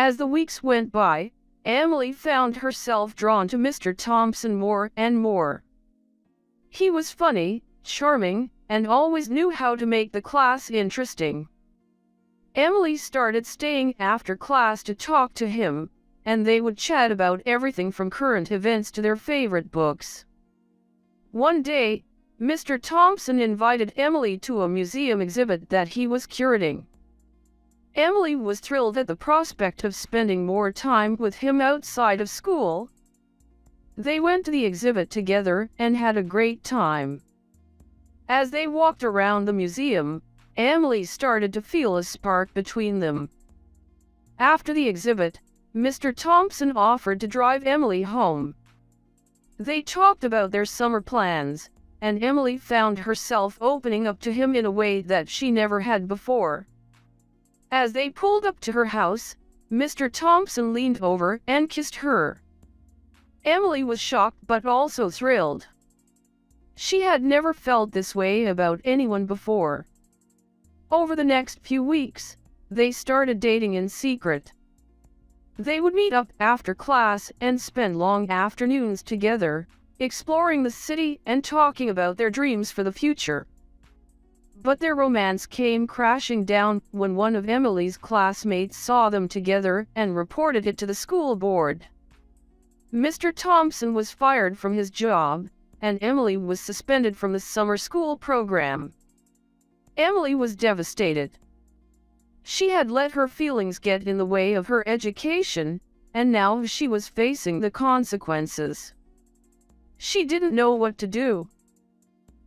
As the weeks went by, Emily found herself drawn to Mr. Thompson more and more. He was funny, charming, and always knew how to make the class interesting. Emily started staying after class to talk to him, and they would chat about everything from current events to their favorite books. One day, Mr. Thompson invited Emily to a museum exhibit that he was curating. Emily was thrilled at the prospect of spending more time with him outside of school. They went to the exhibit together and had a great time. As they walked around the museum, Emily started to feel a spark between them. After the exhibit, Mr. Thompson offered to drive Emily home. They talked about their summer plans, and Emily found herself opening up to him in a way that she never had before. As they pulled up to her house, Mr. Thompson leaned over and kissed her. Emily was shocked but also thrilled. She had never felt this way about anyone before. Over the next few weeks, they started dating in secret. They would meet up after class and spend long afternoons together, exploring the city and talking about their dreams for the future. But their romance came crashing down when one of Emily's classmates saw them together and reported it to the school board. Mr. Thompson was fired from his job, and Emily was suspended from the summer school program. Emily was devastated. She had let her feelings get in the way of her education, and now she was facing the consequences. She didn't know what to do.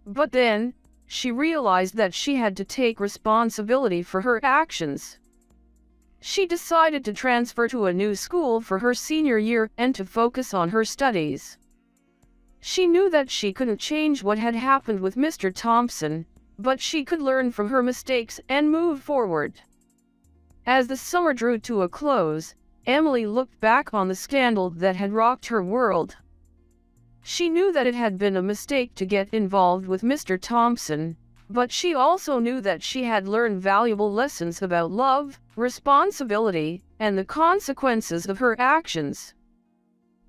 But then, she realized that she had to take responsibility for her actions. She decided to transfer to a new school for her senior year and to focus on her studies. She knew that she couldn't change what had happened with Mr. Thompson, but she could learn from her mistakes and move forward. As the summer drew to a close, Emily looked back on the scandal that had rocked her world. She knew that it had been a mistake to get involved with Mr. Thompson, but she also knew that she had learned valuable lessons about love, responsibility, and the consequences of her actions.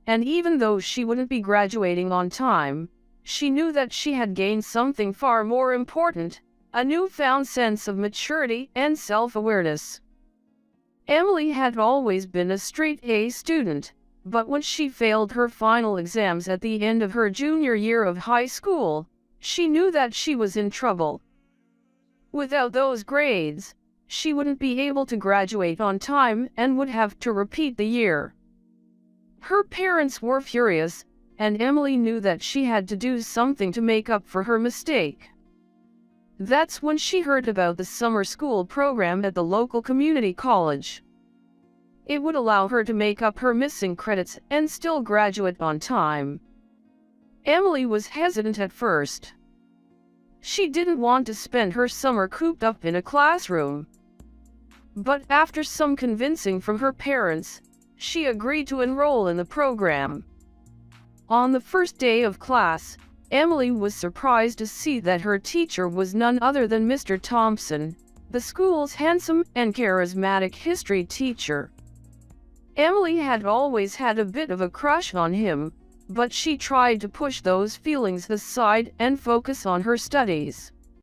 And even though she wouldn't be graduating on time, she knew that she had gained something far more important, a newfound sense of maturity and self-awareness. Emily had always been a straight-A student, but when she failed her final exams at the end of her junior year of high school, she knew that she was in trouble. Without those grades, she wouldn't be able to graduate on time and would have to repeat the year. Her parents were furious, and Emily knew that she had to do something to make up for her mistake. That's when she heard about the summer school program at the local community college. It would allow her to make up her missing credits and still graduate on time. Emily was hesitant at first. She didn't want to spend her summer cooped up in a classroom. But after some convincing from her parents, she agreed to enroll in the program. On the first day of class, Emily was surprised to see that her teacher was none other than Mr. Thompson, the school's handsome and charismatic history teacher. Emily had always had a bit of a crush on him, but she tried to push those feelings aside and focus on her studies.